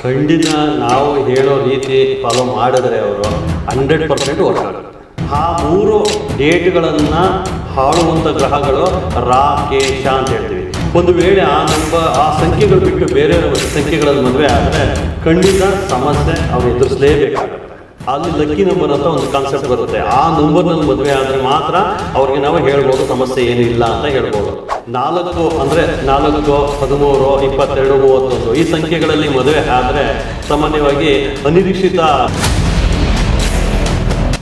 ಖಂಡಿತ ನಾವು ಹೇಳೋ ರೀತಿ ಫಾಲೋ ಮಾಡಿದ್ರೆ ಅವರು 100% ವರ್ಕ್ ಆಗುತ್ತೆ. ಆ 3 ಡೇಟ್ಗಳನ್ನು ಹಾಳುವಂಥ ಗ್ರಹಗಳು ರಾ, ಕೇಶ ಅಂತ ಹೇಳ್ತೀವಿ. ಒಂದು ವೇಳೆ ಆ ಸಂಖ್ಯೆಗಳು ಬಿಟ್ಟು ಬೇರೆ ಸಂಖ್ಯೆಗಳಲ್ಲಿ ಮದುವೆ ಆದರೆ ಖಂಡಿತ ಸಮಸ್ಯೆ ಅವ್ರು ಎದುರಿಸಲೇಬೇಕಾಗುತ್ತೆ. ಅಲ್ಲಿ ಲಕ್ಕಿ ನಂಬರ್ ಅಂತ ಒಂದು ಕಾನ್ಸೆಪ್ಟ್ ಬರುತ್ತೆ. ಆ ನಂಬರ್ನಲ್ಲಿ ಮದುವೆ ಆದರೆ ಮಾತ್ರ ಅವ್ರಿಗೆ ನಾವು ಹೇಳ್ಬೋದು ಸಮಸ್ಯೆ ಏನಿಲ್ಲ ಅಂತ ಹೇಳ್ಬೋದು. 4 ಅಂದರೆ 4, 13, 22, 31 ಈ ಸಂಖ್ಯೆಗಳಲ್ಲಿ ಮದುವೆ ಆದರೆ ಸಾಮಾನ್ಯವಾಗಿ ಅನಿರೀಕ್ಷಿತ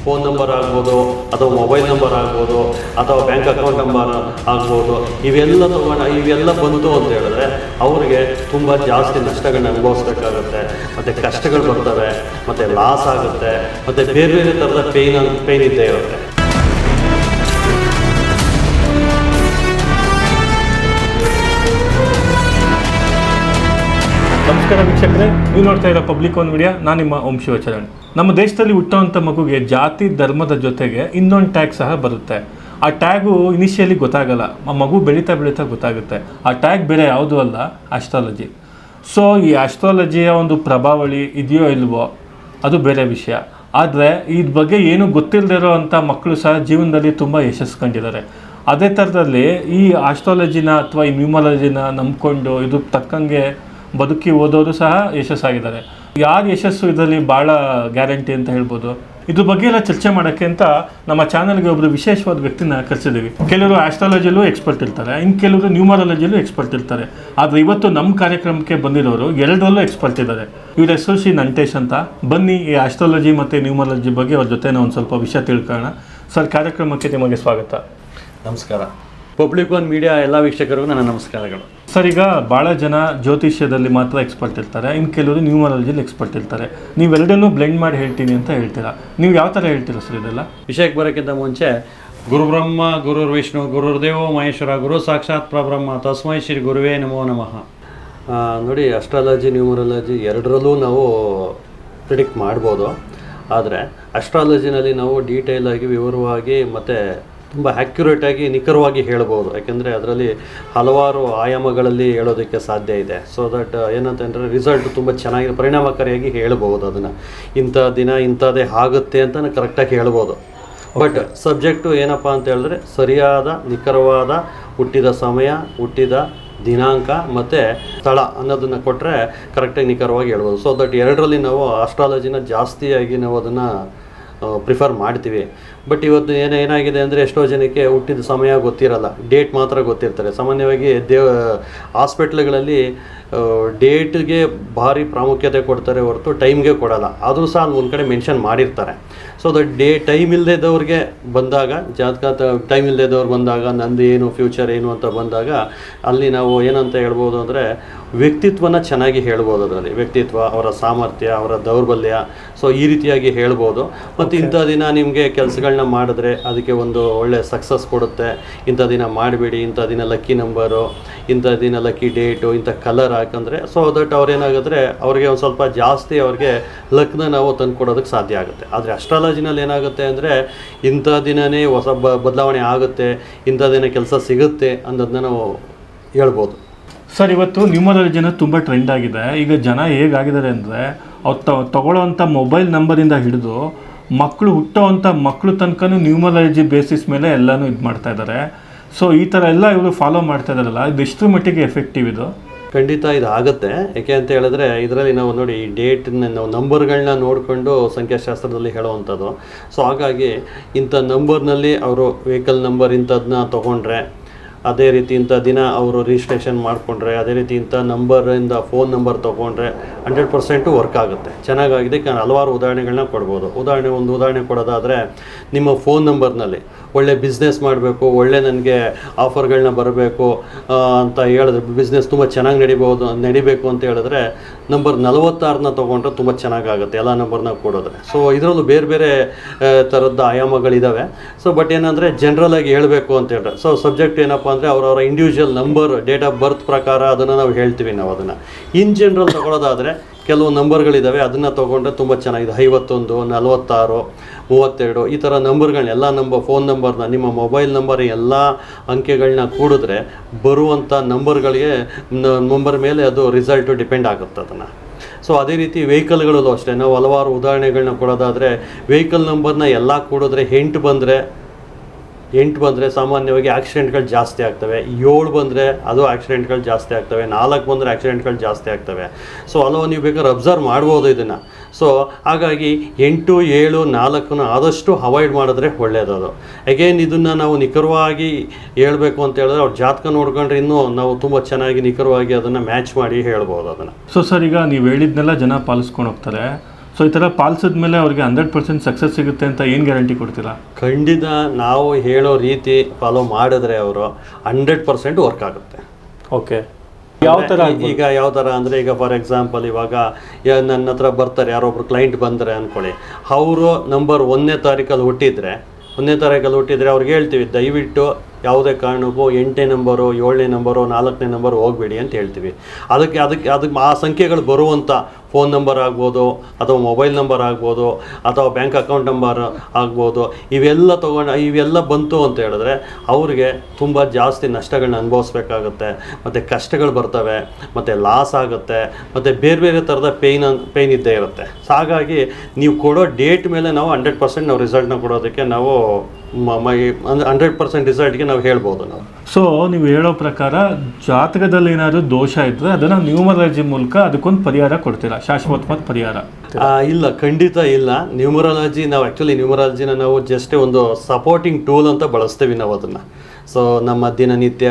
ಫೋನ್ ನಂಬರ್ ಆಗ್ಬೋದು, ಅಥವಾ ಮೊಬೈಲ್ ನಂಬರ್ ಆಗ್ಬೋದು, ಅಥವಾ ಬ್ಯಾಂಕ್ ಅಕೌಂಟ್ ನಂಬರ್ ಆಗ್ಬೋದು, ಇವೆಲ್ಲ ಬಂತು ಅಂತ ಹೇಳಿದ್ರೆ ಅವ್ರಿಗೆ ತುಂಬ ಜಾಸ್ತಿ ನಷ್ಟಗಳನ್ನ ಅನುಭವಿಸ್ಬೇಕಾಗುತ್ತೆ, ಮತ್ತು ಕಷ್ಟಗಳು ಬರ್ತವೆ, ಮತ್ತು ಲಾಸ್ ಆಗುತ್ತೆ, ಮತ್ತು ಬೇರೆ ಬೇರೆ ಥರದ ಪೇಯ್ನ್ ಇದ್ದೇ ಇರುತ್ತೆ. ನಮಸ್ಕಾರ ವೀಕ್ಷಕರೇ, ನೀವು ನೋಡ್ತಾ ಇರೋ ಪಬ್ಲಿಕ್ ಒನ್ ಮೀಡಿಯಾ. ನಾನು ನಿಮ್ಮ ಓಂ ಶಿವಚರಣ್. ನಮ್ಮ ದೇಶದಲ್ಲಿ ಹುಟ್ಟುವಂಥ ಮಗುಗೆ ಜಾತಿ ಧರ್ಮದ ಜೊತೆಗೆ ಇನ್ನೊಂದು ಟ್ಯಾಗ್ ಸಹ ಬರುತ್ತೆ. ಆ ಟ್ಯಾಗು ಇನಿಷಿಯಲಿ ಗೊತ್ತಾಗಲ್ಲ, ಆ ಮಗು ಬೆಳೀತಾ ಗೊತ್ತಾಗುತ್ತೆ. ಆ ಟ್ಯಾಗ್ ಬೇರೆ ಯಾವುದೂ ಅಲ್ಲ, ಆಸ್ಟ್ರಾಲಜಿ. ಸೊ ಈ ಆಸ್ಟ್ರಾಲಜಿಯ ಒಂದು ಪ್ರಭಾವಳಿ ಇದೆಯೋ ಇಲ್ವೋ ಅದು ಬೇರೆ ವಿಷಯ. ಆದರೆ ಇದ್ರ ಬಗ್ಗೆ ಏನೂ ಗೊತ್ತಿಲ್ಲದಿರೋ ಅಂಥ ಮಕ್ಕಳು ಸಹ ಜೀವನದಲ್ಲಿ ತುಂಬ ಯಶಸ್ಸು ಕಂಡಿದ್ದಾರೆ. ಅದೇ ಥರದಲ್ಲಿ ಈ ಆಸ್ಟ್ರಾಲಜಿನ ಅಥವಾ ಈ ನ್ಯೂಮರಾಲಜಿನ ನಂಬ್ಕೊಂಡು ಇದು ತಕ್ಕಂಗೆ ಬದುಕಿ ಓದೋರು ಸಹ ಯಶಸ್ಸಾಗಿದ್ದಾರೆ. ಯಾರು ಯಶಸ್ಸು ಇದರಲ್ಲಿ ಭಾಳ ಗ್ಯಾರಂಟಿ ಅಂತ ಹೇಳ್ಬೋದು. ಇದ್ರ ಬಗ್ಗೆ ಎಲ್ಲ ಚರ್ಚೆ ಮಾಡೋಕ್ಕೆ ಅಂತ ನಮ್ಮ ಚಾನಲ್ಗೆ ಒಬ್ಬರು ವಿಶೇಷವಾದ ವ್ಯಕ್ತಿನ ಕರೆಸಿದ್ದೀವಿ. ಕೆಲವರು ಆಸ್ಟ್ರಾಲಜಿಯಲ್ಲೂ ಎಕ್ಸ್ಪರ್ಟ್ ಇರ್ತಾರೆ, ಇನ್ನು ಕೆಲವರು ನ್ಯೂಮರಾಲಜಿಯಲ್ಲೂ ಎಕ್ಸ್ಪರ್ಟ್ ಇರ್ತಾರೆ. ಆದರೆ ಇವತ್ತು ನಮ್ಮ ಕಾರ್ಯಕ್ರಮಕ್ಕೆ ಬಂದಿರೋರು ಎರಡರಲ್ಲೂ ಎಕ್ಸ್ಪರ್ಟ್ ಇದ್ದಾರೆ. ಇವ್ರ ಹೆಸರು ಶ್ರೀ ನಂಟೇಶ್ ಅಂತ. ಬನ್ನಿ ಈ ಆಸ್ಟ್ರಾಲಜಿ ಮತ್ತು ನ್ಯೂಮರಾಲಜಿ ಬಗ್ಗೆ ಅವ್ರ ಜೊತೆ ನಾವು ಒಂದು ಸ್ವಲ್ಪ ವಿಷಯ ತಿಳ್ಕೊಳ್ಳೋಣ. ಸರ್, ಕಾರ್ಯಕ್ರಮಕ್ಕೆ ನಿಮಗೆ ಸ್ವಾಗತ. ನಮಸ್ಕಾರ. ಪಬ್ಲಿಕ್ ಒನ್ ಮೀಡಿಯಾ ಎಲ್ಲ ವೀಕ್ಷಕರಿಗೂ ನನ್ನ ನಮಸ್ಕಾರಗಳು. ಸರ್, ಈಗ ಭಾಳ ಜನ ಜ್ಯೋತಿಷ್ಯದಲ್ಲಿ ಮಾತ್ರ ಎಕ್ಸ್ಪರ್ಟ್ ಇರ್ತಾರೆ, ಇನ್ನು ಕೆಲವರು ನ್ಯೂಮರಾಲಜಿಲಿ ಎಕ್ಸ್ಪರ್ಟ್ ಇರ್ತಾರೆ. ನೀವೆರಡನ್ನೂ ಬ್ಲೆಂಡ್ ಮಾಡಿ ಹೇಳ್ತೀನಿ ಅಂತ ಹೇಳ್ತೀರಾ. ನೀವು ಯಾವ ಥರ ಹೇಳ್ತೀರಾ ಸರ್ ಇದೆಲ್ಲ? ವಿಷಯಕ್ಕೆ ಬರೋಕ್ಕಿಂತ ಮುಂಚೆ ಗುರು ಬ್ರಹ್ಮ ಗುರುರ್ ವಿಷ್ಣು ಗುರುರ್ದೇವೋ ಮಹೇಶ್ವರ ಗುರು ಸಾಕ್ಷಾತ್ ಪರಬ್ರಹ್ಮ ತಸ್ಮೈ ಶ್ರೀ ಗುರುವೇ ನಮೋ ನಮಃ. ನೋಡಿ, ಅಸ್ಟ್ರಾಲಜಿ ನ್ಯೂಮರಾಲಜಿ ಎರಡರಲ್ಲೂ ನಾವು ಪ್ರಿಡಿಕ್ಟ್ ಮಾಡ್ಬೋದು. ಆದರೆ ಅಸ್ಟ್ರಾಲಜಿನಲ್ಲಿ ನಾವು ಡೀಟೇಲಾಗಿ ವಿವರವಾಗಿ ಮತ್ತು ತುಂಬ ಆ್ಯಕ್ಯುರೇಟಾಗಿ ನಿಖರವಾಗಿ ಹೇಳ್ಬೋದು. ಯಾಕೆಂದರೆ ಅದರಲ್ಲಿ ಹಲವಾರು ಆಯಾಮಗಳಲ್ಲಿ ಹೇಳೋದಕ್ಕೆ ಸಾಧ್ಯ ಇದೆ. ಸೊ ದಟ್ ಏನಂತಂದರೆ ರಿಸಲ್ಟ್ ತುಂಬ ಚೆನ್ನಾಗಿ ಪರಿಣಾಮಕಾರಿಯಾಗಿ ಹೇಳ್ಬೋದು. ಅದನ್ನು ಇಂಥ ದಿನ ಇಂಥದ್ದೇ ಆಗುತ್ತೆ ಅಂತ ಕರೆಕ್ಟಾಗಿ ಹೇಳ್ಬೋದು. ಬಟ್ ಸಬ್ಜೆಕ್ಟು ಏನಪ್ಪ ಅಂತ ಹೇಳಿದ್ರೆ ಸರಿಯಾದ ನಿಖರವಾದ ಹುಟ್ಟಿದ ಸಮಯ, ಹುಟ್ಟಿದ ದಿನಾಂಕ ಮತ್ತು ಸ್ಥಳ ಅನ್ನೋದನ್ನು ಕೊಟ್ಟರೆ ಕರೆಕ್ಟಾಗಿ ನಿಖರವಾಗಿ ಹೇಳ್ಬೋದು. ಸೊ ದಟ್ ಎರಡರಲ್ಲಿ ನಾವು ಆಸ್ಟ್ರಾಲಜಿನ ಜಾಸ್ತಿಯಾಗಿ ನಾವು ಅದನ್ನು ಪ್ರಿಫರ್ ಮಾಡ್ತೀವಿ. ಬಟ್ ಇವತ್ತು ಏನಾಗಿದೆ ಅಂದರೆ ಎಷ್ಟೋ ಜನಕ್ಕೆ ಹುಟ್ಟಿದ ಸಮಯ ಗೊತ್ತಿರಲ್ಲ, ಡೇಟ್ ಮಾತ್ರ ಗೊತ್ತಿರ್ತಾರೆ. ಸಾಮಾನ್ಯವಾಗಿ ಹಾಸ್ಪಿಟ್ಲ್ಗಳಲ್ಲಿ ಡೇಟ್ಗೆ ಭಾರಿ ಪ್ರಾಮುಖ್ಯತೆ ಕೊಡ್ತಾರೆ ಹೊರತು ಟೈಮ್ಗೆ ಕೊಡಲ್ಲ. ಆದರೂ ಸಹ ಅಲ್ಲಿ ಒಂದು ಕಡೆ ಮೆನ್ಷನ್ ಮಾಡಿರ್ತಾರೆ. ಸೊ ದಟ್ ಟೈಮ್ ಇಲ್ಲದೇದವ್ರಿಗೆ ಬಂದಾಗ, ಜಾತಕ ಟೈಮ್ ಇಲ್ಲದೇದವ್ರು ಬಂದಾಗ ನಂದು ಏನು ಫ್ಯೂಚರ್ ಏನು ಅಂತ ಬಂದಾಗ ಅಲ್ಲಿ ನಾವು ಏನಂತ ಹೇಳ್ಬೋದು ಅಂದರೆ ವ್ಯಕ್ತಿತ್ವನ ಚೆನ್ನಾಗಿ ಹೇಳ್ಬೋದು. ಅದರಲ್ಲಿ ವ್ಯಕ್ತಿತ್ವ, ಅವರ ಸಾಮರ್ಥ್ಯ, ಅವರ ದೌರ್ಬಲ್ಯ, ಸೊ ಈ ರೀತಿಯಾಗಿ ಹೇಳ್ಬೋದು. ಮತ್ತು ಇಂಥ ದಿನ ನಿಮಗೆ ಕೆಲಸಗಳನ್ನ ಮಾಡಿದ್ರೆ ಅದಕ್ಕೆ ಒಂದು ಒಳ್ಳೆ ಸಕ್ಸಸ್ ಕೊಡುತ್ತೆ, ಇಂಥ ದಿನ ಮಾಡಬೇಡಿ, ಇಂಥ ದಿನ ಲಕ್ಕಿ ನಂಬರು, ಇಂಥ ದಿನ ಲಕ್ಕಿ ಡೇಟು, ಇಂಥ ಕಲರ್ ಹಾಕಂದರೆ ಸೊ ದಟ್ ಅವ್ರೇನಾಗಿದ್ರೆ ಅವ್ರಿಗೆ ಒಂದು ಸ್ವಲ್ಪ ಜಾಸ್ತಿ ಅವ್ರಿಗೆ ಲಕ್ನ ನಾವು ತಂದು ಕೊಡೋದಕ್ಕೆ ಸಾಧ್ಯ ಆಗುತ್ತೆ. ಆದರೆ ಅಸ್ಟ್ರಾಲಜಿನಲ್ಲಿ ಏನಾಗುತ್ತೆ ಅಂದರೆ ಇಂಥ ದಿನವೇ ಹೊಸ ಬದಲಾವಣೆ ಆಗುತ್ತೆ, ಇಂಥ ದಿನ ಕೆಲಸ ಸಿಗುತ್ತೆ ಅನ್ನೋದನ್ನ ನಾವು ಹೇಳ್ಬೋದು. ಸರ್, ಇವತ್ತು ನ್ಯೂಮರಾಲಜಿನ ತುಂಬ ಟ್ರೆಂಡ್ ಆಗಿದೆ. ಈಗ ಜನ ಹೇಗಾಗಿದ್ದಾರೆ ಅಂದರೆ ಅವ್ರು ತಗೊಳ್ಳೋವಂಥ ಮೊಬೈಲ್ ನಂಬರಿಂದ ಹಿಡಿದು ಮಕ್ಕಳು ಹುಟ್ಟೋವಂಥ ಮಕ್ಕಳು ತನಕನೂ ನ್ಯೂಮರಾಲಜಿ ಬೇಸಿಸ್ ಮೇಲೆ ಎಲ್ಲನೂ ಇದು ಮಾಡ್ತಾ ಇದ್ದಾರೆ. ಸೊ ಈ ಥರ ಎಲ್ಲ ಇವರು ಫಾಲೋ ಮಾಡ್ತಾ ಇದ್ದಾರಲ್ಲ, ಇದು ಎಷ್ಟು ಮಟ್ಟಿಗೆ ಎಫೆಕ್ಟಿವ್ ಇದು? ಖಂಡಿತ ಇದು ಆಗುತ್ತೆ. ಯಾಕೆ ಅಂತ ಹೇಳಿದ್ರೆ ಇದರಲ್ಲಿ ನಾವು ನೋಡಿ ಈ ಡೇಟನ್ನ ನಾವು ನಂಬರ್ಗಳನ್ನ ನೋಡಿಕೊಂಡು ಸಂಖ್ಯಾಶಾಸ್ತ್ರದಲ್ಲಿ ಹೇಳೋವಂಥದ್ದು. ಸೊ ಹಾಗಾಗಿ ಇಂಥ ನಂಬರ್ನಲ್ಲಿ ಅವರು ವೆಹಿಕಲ್ ನಂಬರ್ ಇಂಥದನ್ನ ತೊಗೊಂಡ್ರೆ, ಅದೇ ರೀತಿ ಇಂಥ ದಿನ ಅವರು ರಿಜಿಸ್ಟ್ರೇಷನ್ ಮಾಡಿಕೊಂಡ್ರೆ, ಅದೇ ರೀತಿ ಇಂಥ ನಂಬರಿಂದ ಫೋನ್ ನಂಬರ್ ತೊಗೊಂಡ್ರೆ 100% ವರ್ಕ್ ಆಗುತ್ತೆ. ಚೆನ್ನಾಗಾಗಿದೆ. ಹಲವಾರು ಉದಾಹರಣೆಗಳನ್ನ ಕೊಡ್ಬೋದು. ಒಂದು ಉದಾಹರಣೆ ಕೊಡೋದಾದರೆ, ನಿಮ್ಮ ಫೋನ್ ನಂಬರ್ನಲ್ಲಿ ಒಳ್ಳೆ ಬಿಸ್ನೆಸ್ ಮಾಡಬೇಕು, ಒಳ್ಳೆ ನನಗೆ ಆಫರ್ಗಳನ್ನ ಬರಬೇಕು ಅಂತ ಹೇಳಿದ್ರೆ, ಬಿಸ್ನೆಸ್ ತುಂಬ ಚೆನ್ನಾಗಿ ನಡಿಬೇಕು ಅಂತ ಹೇಳಿದ್ರೆ ನಂಬರ್ 46ನ ತೊಗೊಂಡ್ರೆ ತುಂಬ ಚೆನ್ನಾಗಾಗುತ್ತೆ ಎಲ್ಲ ನಂಬರ್ನ ಕೊಡೋದ್ರೆ. ಸೊ ಇದರಲ್ಲೂ ಬೇರೆ ಬೇರೆ ಥರದ ಆಯಾಮಗಳಿದ್ದಾವೆ. ಸೊ ಬಟ್ ಏನಂದರೆ ಜನರಲಾಗಿ ಹೇಳಬೇಕು ಅಂತ ಹೇಳಿದ್ರೆ, ಸೊ ಸಬ್ಜೆಕ್ಟ್ ಏನಪ್ಪ ಅಂದರೆ ಅವರವರ individual number, date of birth ಪ್ರಕಾರ ಅದನ್ನು ನಾವು ಹೇಳ್ತೀವಿ. ನಾವು ಅದನ್ನು ಇನ್ ಜನರಲ್ ತೊಗೊಳೋದಾದರೆ ಕೆಲವು ನಂಬರ್ಗಳಿದ್ದಾವೆ, ಅದನ್ನು ತೊಗೊಂಡ್ರೆ ತುಂಬ ಚೆನ್ನಾಗಿದೆ. 51, 46, 32 ಈ ಥರ ನಂಬರ್ಗಳನ್ನ ಫೋನ್ ನಂಬರ್ನ ನಿಮ್ಮ ಮೊಬೈಲ್ ನಂಬರ್ ಎಲ್ಲ ಅಂಕೆಗಳನ್ನ ಕೂಡಿದ್ರೆ ಬರುವಂಥ ನಂಬರ್ ಮೇಲೆ ಅದು ರಿಸಲ್ಟು ಡಿಪೆಂಡ್ ಆಗುತ್ತೆ ಅದನ್ನು. ಸೊ ಅದೇ ರೀತಿ ವೆಹಿಕಲ್ಗಳಲ್ಲೂ ಅಷ್ಟೇ ನಾವು ಹಲವಾರು ಉದಾಹರಣೆಗಳನ್ನ ಕೊಡೋದಾದರೆ ವೆಹಿಕಲ್ ನಂಬರ್ನ ಎಲ್ಲ ಕೂಡಿದ್ರೆ 8 ಬಂದರೆ ಸಾಮಾನ್ಯವಾಗಿ ಆಕ್ಸಿಡೆಂಟ್ಗಳು ಜಾಸ್ತಿ ಆಗ್ತವೆ, 7 ಬಂದರೆ ಅದು ಆಕ್ಸಿಡೆಂಟ್ಗಳು ಜಾಸ್ತಿ ಆಗ್ತವೆ, 4 ಬಂದರೆ ಆಕ್ಸಿಡೆಂಟ್ಗಳು ಜಾಸ್ತಿ ಆಗ್ತವೆ. ಸೊ ಅಲ್ಲವ ನೀವು ಬೇಕಾದ್ರೆ ಅಬ್ಸರ್ವ್ ಮಾಡ್ಬೋದು ಇದನ್ನು. ಸೊ ಹಾಗಾಗಿ 8, 7, 4 ಆದಷ್ಟು ಅವಾಯ್ಡ್ ಮಾಡಿದ್ರೆ ಒಳ್ಳೆಯದದು. ಅಗೇನ್ ಇದನ್ನು ನಾವು ನಿಖರವಾಗಿ ಹೇಳಬೇಕು ಅಂತ ಹೇಳಿದ್ರೆ ಅವ್ರ ಜಾತಕ ನೋಡ್ಕೊಂಡ್ರೆ ಇನ್ನೂ ನಾವು ತುಂಬ ಚೆನ್ನಾಗಿ ನಿಖರವಾಗಿ ಅದನ್ನು ಮ್ಯಾಚ್ ಮಾಡಿ ಹೇಳ್ಬೋದು ಅದನ್ನು. ಸೊ ಸರ್, ಈಗ ನೀವು ಹೇಳಿದ್ನೆಲ್ಲ ಜನ ಪಾಲಿಸ್ಕೊಂಡು ಹೋಗ್ತಾರೆ. ಸೊ ಈ ಥರ ಪಾಲಿಸಿದ ಮೇಲೆ ಅವ್ರಿಗೆ 100% ಸಕ್ಸಸ್ ಸಿಗುತ್ತೆ ಅಂತ ಏನು ಗ್ಯಾರಂಟಿ ಕೊಡ್ತೀರಾ? ಖಂಡಿತ ನಾವು ಹೇಳೋ ರೀತಿ ಫಾಲೋ ಮಾಡಿದ್ರೆ ಅವರು 100% ವರ್ಕ್ ಆಗುತ್ತೆ. ಓಕೆ, ಯಾವ ಥರ? ಈಗ ಯಾವ ಥರ ಅಂದರೆ, ಈಗ ಫಾರ್ ಎಕ್ಸಾಂಪಲ್ ಇವಾಗ ನನ್ನ ಹತ್ರ ಬರ್ತಾರೆ ಯಾರೊಬ್ರು ಕ್ಲೈಂಟ್ ಬಂದರೆ ಅಂದ್ಕೊಳ್ಳಿ, ಅವರು ನಂಬರ್ 1ನೇ ತಾರೀಕಲ್ಲಿ ಹುಟ್ಟಿದರೆ ಅವ್ರಿಗೆ ಹೇಳ್ತೀವಿ ದಯವಿಟ್ಟು ಯಾವುದೇ ಕಾರಣಕ್ಕೂ 8ನೇ ನಂಬರು, 7ನೇ ನಂಬರು, 4ನೇ ನಂಬರು ಹೋಗಬೇಡಿ ಅಂತ ಹೇಳ್ತೀವಿ. ಅದಕ್ಕೆ ಆ ಸಂಖ್ಯೆಗಳು ಬರುವಂಥ ಫೋನ್ ನಂಬರ್ ಆಗ್ಬೋದು, ಅಥವಾ ಮೊಬೈಲ್ ನಂಬರ್ ಆಗ್ಬೋದು, ಅಥವಾ ಬ್ಯಾಂಕ್ ಅಕೌಂಟ್ ನಂಬರ್ ಆಗ್ಬೋದು, ಇವೆಲ್ಲ ಬಂತು ಅಂತ ಹೇಳಿದ್ರೆ ಅವ್ರಿಗೆ ತುಂಬ ಜಾಸ್ತಿ ನಷ್ಟಗಳನ್ನ ಅನುಭವಿಸ್ಬೇಕಾಗುತ್ತೆ, ಮತ್ತು ಕಷ್ಟಗಳು ಬರ್ತವೆ, ಮತ್ತು ಲಾಸ್ ಆಗುತ್ತೆ, ಮತ್ತು ಬೇರೆ ಥರದ ಪೇಯ್ನ್ ಇದ್ದೇ ಇರುತ್ತೆ. ಸೊ ಹಾಗಾಗಿ ನೀವು ಕೊಡೋ ಡೇಟ್ ಮೇಲೆ ನಾವು 100% ನಾವು ರಿಸಲ್ಟ್ನ ಕೊಡೋದಕ್ಕೆ ನಾವು 100% ರಿಸಲ್ಟ್ಗೆ ನಾವು ಹೇಳ್ಬೋದು ನಾವು. ಸೊ ನೀವು ಹೇಳೋ ಪ್ರಕಾರ ಜಾತಕದಲ್ಲಿ ಏನಾದರೂ ದೋಷ ಇದ್ದರೆ ಅದನ್ನು ನ್ಯೂಮರಾಲಜಿ ಮೂಲಕ ಅದಕ್ಕೊಂದು ಪರಿಹಾರ ಕೊಡ್ತೀರಾ, ಶಾಶ್ವತವಾದ ಪರಿಹಾರ? ಇಲ್ಲ, ಖಂಡಿತ ಇಲ್ಲ. ನ್ಯೂಮರಾಲಜಿನ ನಾವು ಜಸ್ಟ್ ಒಂದು ಸಪೋರ್ಟಿಂಗ್ ಟೂಲ್ ಅಂತ ಬಳಸ್ತೀವಿ ನಾವು ಅದನ್ನು. ಸೊ ನಮ್ಮ ದಿನನಿತ್ಯ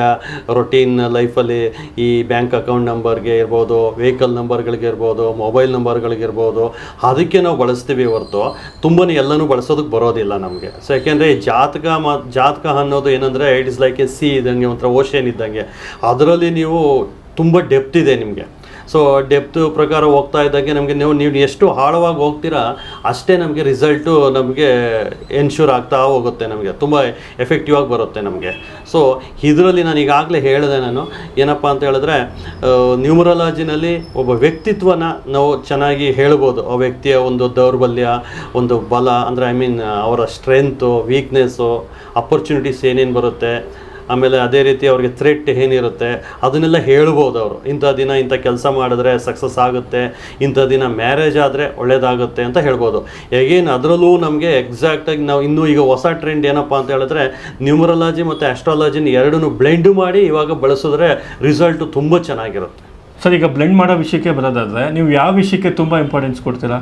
ರೊಟೀನ್ ಲೈಫಲ್ಲಿ ಈ ಬ್ಯಾಂಕ್ ಅಕೌಂಟ್ ನಂಬರ್ಗೆ ಇರ್ಬೋದು, ವೆಹಿಕಲ್ ನಂಬರ್ಗಳಿಗೆ ಇರ್ಬೋದು, ಮೊಬೈಲ್ ನಂಬರ್ಗಳಿಗಿರ್ಬೋದು, ಅದಕ್ಕೆ ನಾವು ಬಳಸ್ತೀವಿ ಹೊರತು ಎಲ್ಲನೂ ಬಳಸೋದಕ್ಕೆ ಬರೋದಿಲ್ಲ ನಮಗೆ. ಸೊ ಯಾಕೆಂದರೆ ಜಾತಕ ಅನ್ನೋದು ಏನಂದರೆ it is like A C ಇದ್ದಂಗೆ, ಒಂಥರ ಓಷನ್ ಇದ್ದಂಗೆ. ಅದರಲ್ಲಿ ನೀವು ತುಂಬ ಡೆಪ್ತ್ ಇದೆ ನಿಮಗೆ. ಸೊ ಡೆಪ್ತ್ ಪ್ರಕಾರ ಹೋಗ್ತಾ ಇದ್ದಂಗೆ ನಮಗೆ ನೀವು ಎಷ್ಟು ಆಳವಾಗಿ ಹೋಗ್ತೀರಾ ಅಷ್ಟೇ ನಮಗೆ ರಿಸಲ್ಟು ನಮಗೆ ಎನ್ಶೂರ್ ಆಗ್ತಾ ಹೋಗುತ್ತೆ, ನಮಗೆ ತುಂಬ ಎಫೆಕ್ಟಿವ್ ಆಗಿ ಬರುತ್ತೆ ನಮಗೆ. ಸೊ ಇದರಲ್ಲಿ ನಾನು ಈಗಾಗಲೇ ಹೇಳಿದೆ, ನಾನು ಏನಪ್ಪ ಅಂತ ಹೇಳಿದ್ರೆ ನ್ಯೂಮರಾಲಜಿನಲ್ಲಿ ಒಬ್ಬ ವ್ಯಕ್ತಿತ್ವನ ನಾವು ಚೆನ್ನಾಗಿ ಹೇಳ್ಬೋದು. ಆ ವ್ಯಕ್ತಿಯ ಒಂದು ದೌರ್ಬಲ್ಯ, ಒಂದು ಬಲ ಅಂದರೆ ಅವರ ಸ್ಟ್ರೆಂತು, ವೀಕ್ನೆಸ್ಸು, ಅಪರ್ಚುನಿಟೀಸ್ ಏನೇನು ಬರುತ್ತೆ, ಆಮೇಲೆ ಅದೇ ರೀತಿ ಅವ್ರಿಗೆ ಥ್ರೆಟ್ ಏನಿರುತ್ತೆ ಅದನ್ನೆಲ್ಲ ಹೇಳ್ಬೋದು. ಅವರು ಇಂಥ ದಿನ ಇಂಥ ಕೆಲಸ ಮಾಡಿದ್ರೆ ಸಕ್ಸಸ್ ಆಗುತ್ತೆ, ಇಂಥ ದಿನ ಮ್ಯಾರೇಜ್ ಆದರೆ ಒಳ್ಳೆಯದಾಗುತ್ತೆ ಅಂತ ಹೇಳ್ಬೋದು. ಹೇಗೇನು ಅದರಲ್ಲೂ ನಮಗೆ ಎಕ್ಸಾಕ್ಟಾಗಿ ನಾವು ಇನ್ನೂ ಈಗ ಹೊಸ ಟ್ರೆಂಡ್ ಏನಪ್ಪ ಅಂತ ಹೇಳಿದ್ರೆ ನ್ಯೂಮರಾಲಜಿ ಮತ್ತು ಆಸ್ಟ್ರಾಲಜಿನ ಎರಡನ್ನೂ ಬ್ಲೆಂಡ್ ಮಾಡಿ ಇವಾಗ ಬಳಸಿದ್ರೆ ರಿಸಲ್ಟು ತುಂಬ ಚೆನ್ನಾಗಿರುತ್ತೆ. ಸರ್, ಈಗ ಬ್ಲೆಂಡ್ ಮಾಡೋ ವಿಷಯಕ್ಕೆ ಬರೋದಾದರೆ ನೀವು ಯಾವ ವಿಷಯಕ್ಕೆ ತುಂಬ ಇಂಪಾರ್ಟೆನ್ಸ್ ಕೊಡ್ತೀರಾ?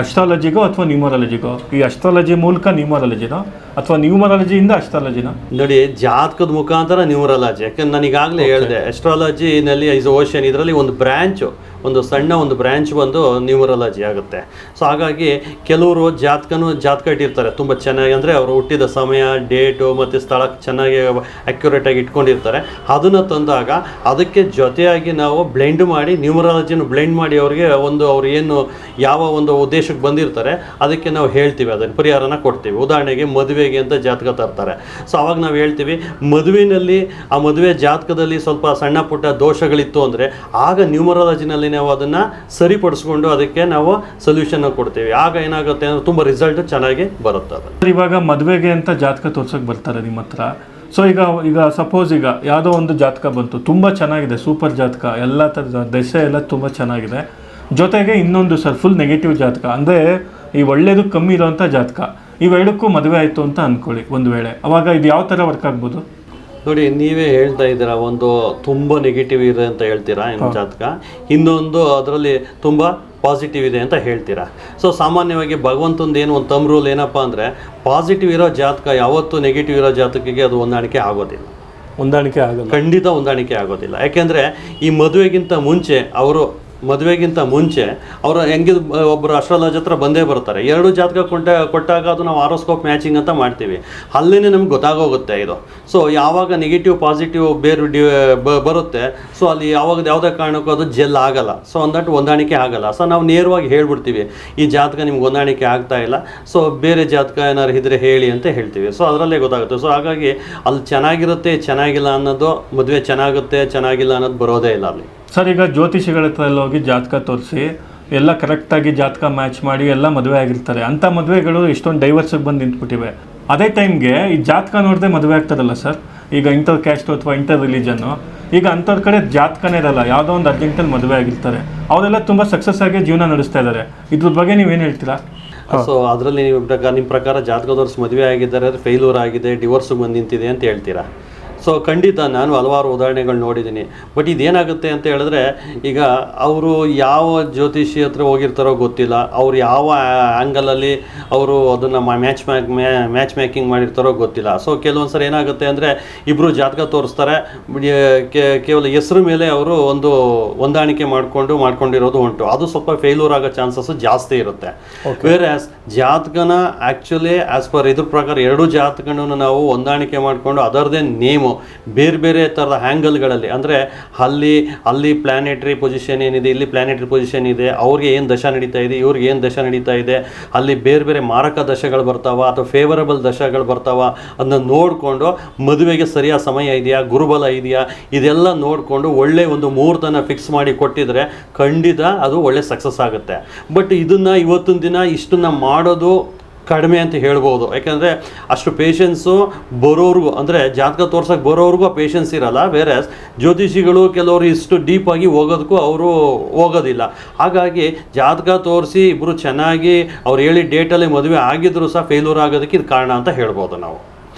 ಅಸ್ಟ್ರಾಲಜಿಗೋ ಅಥವಾ ನ್ಯೂಮರಾಲಜಿಗೋ? ಈ ಅಸ್ಟ್ರಾಲಜಿ ಮೂಲಕ ನ್ಯೂಮರಾಲಜಿನೋ ಅಥವಾ ನ್ಯೂಮರಾಲಜಿಯಿಂದ ಅಸ್ಟ್ರಾಲಜಿನೋ? ನೋಡಿ, ಜಾತಕದ ಮುಖಾಂತರ ನ್ಯೂಮರಾಲಜಿ. ಯಾಕಂದ್ರೆ ನಾನು ಈಗಾಗಲೇ ಹೇಳಿದೆ, ಅಸ್ಟ್ರಾಲಜಿನಲ್ಲಿ ಇಸ್ ಓಷನ್, ಇದರಲ್ಲಿ ಒಂದು ಸಣ್ಣ ಬ್ರ್ಯಾಂಚ್ ಬಂದು ನ್ಯೂಮರಾಲಜಿ ಆಗುತ್ತೆ. ಸೊ ಹಾಗಾಗಿ ಕೆಲವರು ಜಾತಕ ಇಟ್ಟಿರ್ತಾರೆ ತುಂಬ ಚೆನ್ನಾಗಿ, ಅಂದರೆ ಅವರು ಹುಟ್ಟಿದ ಸಮಯ, ಡೇಟು ಮತ್ತು ಸ್ಥಳ ಚೆನ್ನಾಗಿ ಅಕ್ಯುರೇಟಾಗಿ ಇಟ್ಕೊಂಡಿರ್ತಾರೆ. ಅದನ್ನು ತಂದಾಗ ಅದಕ್ಕೆ ಜೊತೆಯಾಗಿ ನಾವು ಬ್ಲೆಂಡ್ ಮಾಡಿ, ನ್ಯೂಮರಾಲಜಿನ ಬ್ಲೆಂಡ್ ಮಾಡಿ ಅವ್ರಿಗೆ ಅವ್ರು ಏನು ಯಾವ ಒಂದು ಉದ್ದೇಶಕ್ಕೆ ಬಂದಿರ್ತಾರೆ ಅದಕ್ಕೆ ನಾವು ಹೇಳ್ತೀವಿ, ಅದನ್ನು ಪರಿಹಾರನ ಕೊಡ್ತೀವಿ. ಉದಾಹರಣೆಗೆ ಮದುವೆಗೆ ಅಂತ ಜಾತಕ ತರ್ತಾರೆ. ಸೊ ಅವಾಗ ನಾವು ಹೇಳ್ತೀವಿ, ಮದುವೆಯಲ್ಲಿ ಆ ಮದುವೆ ಜಾತಕದಲ್ಲಿ ಸ್ವಲ್ಪ ಸಣ್ಣ ಪುಟ್ಟ ದೋಷಗಳಿತ್ತು ಅಂದರೆ ಆಗ ನ್ಯೂಮರಾಲಜಿನಲ್ಲಿ ನಾವು ಅದನ್ನು ಸರಿಪಡಿಸ್ಕೊಂಡು ಅದಕ್ಕೆ ನಾವು ಸೊಲ್ಯೂಷನ್ ಕೊಡ್ತೀವಿ. ಆಗ ಏನಾಗುತ್ತೆ ಅಂದರೆ ತುಂಬ ರಿಸಲ್ಟ್ ಚೆನ್ನಾಗಿ ಬರುತ್ತೆ. ಅದು ಇವಾಗ ಮದುವೆಗೆ ಅಂತ ಜಾತಕ ತೋರ್ಸೋಕೆ ಬರ್ತಾರೆ ನಿಮ್ಮ ಹತ್ರ. ಸೊ ಈಗ ಸಪೋಸ್ ಈಗ ಯಾವುದೋ ಒಂದು ಜಾತಕ ಬಂತು, ತುಂಬ ಚೆನ್ನಾಗಿದೆ, ಸೂಪರ್ ಜಾತಕ, ಎಲ್ಲ ಥರದ ದಶೆ ಎಲ್ಲ ತುಂಬ ಚೆನ್ನಾಗಿದೆ, ಜೊತೆಗೆ ಇನ್ನೊಂದು ಸರ್ ಫುಲ್ ನೆಗೆಟಿವ್ ಜಾತಕ, ಅಂದರೆ ಈ ಒಳ್ಳೇದು ಕಮ್ಮಿ ಇರೋವಂಥ ಜಾತಕ, ಇವೆರಡಕ್ಕೂ ಮದುವೆ ಆಯಿತು ಅಂತ ಅಂದ್ಕೊಳ್ಳಿ ಒಂದು ವೇಳೆ, ಅವಾಗ ಇದು ಯಾವ ಥರ ವರ್ಕ್ ಆಗ್ಬೋದು? ನೋಡಿ, ನೀವೇ ಹೇಳ್ತಾ ಇದ್ದೀರಾ, ಒಂದು ತುಂಬ ನೆಗೆಟಿವ್ ಇದೆ ಅಂತ ಹೇಳ್ತೀರಾ ಜಾತಕ, ಇನ್ನೊಂದು ಅದರಲ್ಲಿ ತುಂಬ ಪಾಸಿಟಿವ್ ಇದೆ ಅಂತ ಹೇಳ್ತೀರಾ. ಸೊ ಸಾಮಾನ್ಯವಾಗಿ ಭಗವಂತಂದು ಏನು ಒಂದು ತಮ್ ರೂಲ್ ಏನಪ್ಪ ಅಂದರೆ, ಪಾಸಿಟಿವ್ ಇರೋ ಜಾತಕ ಯಾವತ್ತೂ ನೆಗೆಟಿವ್ ಇರೋ ಜಾತಕಕ್ಕೆ ಅದು ಹೊಂದಾಣಿಕೆ ಆಗೋದಿಲ್ಲ. ಖಂಡಿತ ಹೊಂದಾಣಿಕೆ ಆಗೋದಿಲ್ಲ. ಯಾಕೆಂದರೆ ಈ ಮದುವೆಗಿಂತ ಮುಂಚೆ ಅವರು ಒಬ್ಬರು ಅಸ್ಟ್ರಾಲಜಿ ಹತ್ರ ಬಂದೇ ಬರ್ತಾರೆ. ಎರಡು ಜಾತಕ ಕೊಟ್ಟಾಗ ಅದು ನಾವು ಆರೋಸ್ಕೋಪ್ ಮ್ಯಾಚಿಂಗ್ ಅಂತ ಮಾಡ್ತೀವಿ. ಅಲ್ಲೇ ನಮ್ಗೆ ಗೊತ್ತಾಗೋಗುತ್ತೆ ಇದು. ಸೊ ಯಾವಾಗ ನೆಗೆಟಿವ್ ಪಾಸಿಟಿವ್ ಬರುತ್ತೆ, ಸೊ ಅಲ್ಲಿ ಯಾವುದೇ ಕಾರಣಕ್ಕೂ ಅದು ಜೆಲ್ ಆಗಲ್ಲ. ಸೊ ಅಂದಟ್ಟು ಹೊಂದಾಣಿಕೆ ಆಗಲ್ಲ. ಸೊ ನಾವು ನೇರವಾಗಿ ಹೇಳ್ಬಿಡ್ತೀವಿ, ಈ ಜಾತಕ ನಿಮ್ಗೆ ಹೊಂದಾಣಿಕೆ ಆಗ್ತಾ ಇಲ್ಲ, ಸೊ ಬೇರೆ ಜಾತಕ ಏನಾದ್ರು ಇದ್ರೆ ಹೇಳಿ ಅಂತ ಹೇಳ್ತೀವಿ. ಸೊ ಅದರಲ್ಲೇ ಗೊತ್ತಾಗುತ್ತೆ. ಸೊ ಹಾಗಾಗಿ ಅಲ್ಲಿ ಚೆನ್ನಾಗಿರುತ್ತೆ, ಚೆನ್ನಾಗಿಲ್ಲ ಅನ್ನೋದು, ಮದುವೆ ಚೆನ್ನಾಗುತ್ತೆ ಚೆನ್ನಾಗಿಲ್ಲ ಅನ್ನೋದು ಬರೋದೇ ಇಲ್ಲ ಅಲ್ಲಿ. ಸರ್, ಈಗ ಜ್ಯೋತಿಷಿಗಳ ಹತ್ರ ಎಲ್ಲ ಹೋಗಿ ಜಾತಕ ತೋರಿಸಿ ಎಲ್ಲ ಕರೆಕ್ಟಾಗಿ ಜಾತಕ ಮ್ಯಾಚ್ ಮಾಡಿ ಎಲ್ಲ ಮದುವೆ ಆಗಿರ್ತಾರೆ. ಅಂಥ ಮದುವೆಗಳು ಎಷ್ಟೊಂದು ಡೈವರ್ಸಿಗೆ ಬಂದು ನಿಂತ್ಬಿಟ್ಟಿವೆ. ಅದೇ ಟೈಮ್ಗೆ ಈ ಜಾತಕ ನೋಡದೆ ಮದುವೆ ಆಗ್ತಾರಲ್ಲ ಸರ್, ಈಗ ಇಂಟರ್ ಕ್ಯಾಸ್ಟ್ ಅಥವಾ ಇಂಟರ್ ರಿಲಿಜನ್ನು, ಈಗ ಅಂಥವ್ರ ಕಡೆ ಜಾತಕನೇ ಇರಲ್ಲ, ಯಾವುದೋ ಒಂದು ಅರ್ಜೆಂಟಲ್ಲಿ ಮದುವೆ ಆಗಿರ್ತಾರೆ, ಅವರೆಲ್ಲ ತುಂಬ ಸಕ್ಸಸ್ ಆಗಿ ಜೀವನ ನಡೆಸ್ತಾ ಇದ್ದಾರೆ. ಇದ್ರ ಬಗ್ಗೆ ನೀವೇನು ಹೇಳ್ತೀರಾ? ಸೊ ಅದರಲ್ಲಿ ನಿಮ್ಮ ಪ್ರಕಾರ ಜಾತಕದವ್ರು ಮದುವೆ ಆಗಿದ್ದಾರೆ, ಅದು ಫೇಲ್ಯೂರ್ ಆಗಿದೆ, ಡಿವೋರ್ಸ್ಗೆ ಬಂದು ನಿಂತಿದೆ ಅಂತ ಹೇಳ್ತೀರಾ. ಸೊ ಖಂಡಿತ ನಾನು ಹಲವಾರು ಉದಾಹರಣೆಗಳು ನೋಡಿದ್ದೀನಿ. ಬಟ್ ಇದೇನಾಗುತ್ತೆ ಅಂತ ಹೇಳಿದ್ರೆ, ಈಗ ಅವರು ಯಾವ ಜ್ಯೋತಿಷಿ ಹತ್ರ ಹೋಗಿರ್ತಾರೋ ಗೊತ್ತಿಲ್ಲ, ಅವ್ರು ಯಾವ ಆ್ಯಂಗಲಲ್ಲಿ ಅವರು ಅದನ್ನು ಮ್ಯಾಚ್ ಮೇಕಿಂಗ್ ಮಾಡಿರ್ತಾರೋ ಗೊತ್ತಿಲ್ಲ. ಸೊ ಕೆಲವೊಂದು ಸರಿ ಏನಾಗುತ್ತೆ ಅಂದರೆ, ಇಬ್ಬರು ಜಾತಕ ತೋರಿಸ್ತಾರೆ, ಕೇವಲ ಹೆಸರು ಮೇಲೆ ಅವರು ಒಂದು ಹೊಂದಾಣಿಕೆ ಮಾಡ್ಕೊಂಡಿರೋದು ಉಂಟು. ಅದು ಸ್ವಲ್ಪ ಫೇಲ್ಯೂರ್ ಆಗೋ ಚಾನ್ಸಸ್ ಜಾಸ್ತಿ ಇರುತ್ತೆ. ಬೇರೆ ಜಾತಕನ ಆ್ಯಕ್ಚುಲಿ ಆ್ಯಸ್ ಪರ್ ಇದ್ರ ಪ್ರಕಾರ ಎರಡೂ ಜಾತಕಗಳನ್ನು ನಾವು ಹೊಂದಾಣಿಕೆ ಮಾಡಿಕೊಂಡು ಅದರದೇ ನೇಮು ಬೇರೆ ಬೇರೆ ಥರದ ಹ್ಯಾಂಗಲ್ಗಳಲ್ಲಿ, ಅಂದರೆ ಅಲ್ಲಿ ಪ್ಲಾನೆಟರಿ ಪೊಸಿಷನ್ ಏನಿದೆ, ಇಲ್ಲಿ ಪ್ಲಾನೆಟರಿ ಪೊಸಿಷನ್ ಇದೆ, ಅವ್ರಿಗೆ ಏನು ದಶ ನಡೀತಾ ಇದೆ, ಇವ್ರಿಗೆ ಏನು ದಶ ನಡೀತಾ ಇದೆ, ಅಲ್ಲಿ ಬೇರೆ ಬೇರೆ ಮಾರಕ ದಶಗಳು ಬರ್ತಾವ ಅಥವಾ ಫೇವರಬಲ್ ದಶಗಳು ಬರ್ತಾವ, ಅದನ್ನ ನೋಡಿಕೊಂಡು ಮದುವೆಗೆ ಸರಿಯಾದ ಸಮಯ ಇದೆಯಾ, ಗುರುಬಲ ಇದೆಯಾ, ಇದೆಲ್ಲ ನೋಡಿಕೊಂಡು ಒಳ್ಳೆ ಒಂದು ಮುಹೂರ್ತನ ಫಿಕ್ಸ್ ಮಾಡಿ ಕೊಟ್ಟಿದ್ರೆ ಖಂಡಿತ ಅದು ಒಳ್ಳೆ ಸಕ್ಸಸ್ ಆಗುತ್ತೆ. ಬಟ್ ಇದನ್ನು ಇವತ್ತಿನ ದಿನ ಇಷ್ಟನ್ನು ಮಾಡೋದು ಕಡಿಮೆ ಅಂತ ಹೇಳ್ಬೋದು. ಯಾಕೆಂದರೆ ಅಷ್ಟು ಪೇಷನ್ಸು ಬರೋರ್ಗೂ, ಅಂದರೆ ಜಾತಕ ತೋರ್ಸೋಕ್ಕೆ ಬರೋರ್ಗೂ ಆ ಪೇಷನ್ಸ್ ಇರಲ್ಲ. ಬೇರೆ ಜ್ಯೋತಿಷಿಗಳು ಕೆಲವರು ಇಷ್ಟು ಡೀಪಾಗಿ ಹೋಗೋದಕ್ಕೂ ಅವರು ಹೋಗೋದಿಲ್ಲ. ಹಾಗಾಗಿ ಜಾತಕ ತೋರಿಸಿ ಇಬ್ಬರು ಚೆನ್ನಾಗಿ ಅವ್ರು ಹೇಳಿ ಡೇಟಲ್ಲಿ ಮದುವೆ ಆಗಿದ್ರೂ ಸಹ ಫೇಲ್ಯೂರ್ ಆಗೋದಕ್ಕೆ ಇದು ಕಾರಣ ಅಂತ ಹೇಳ್ಬೋದು ನಾವು.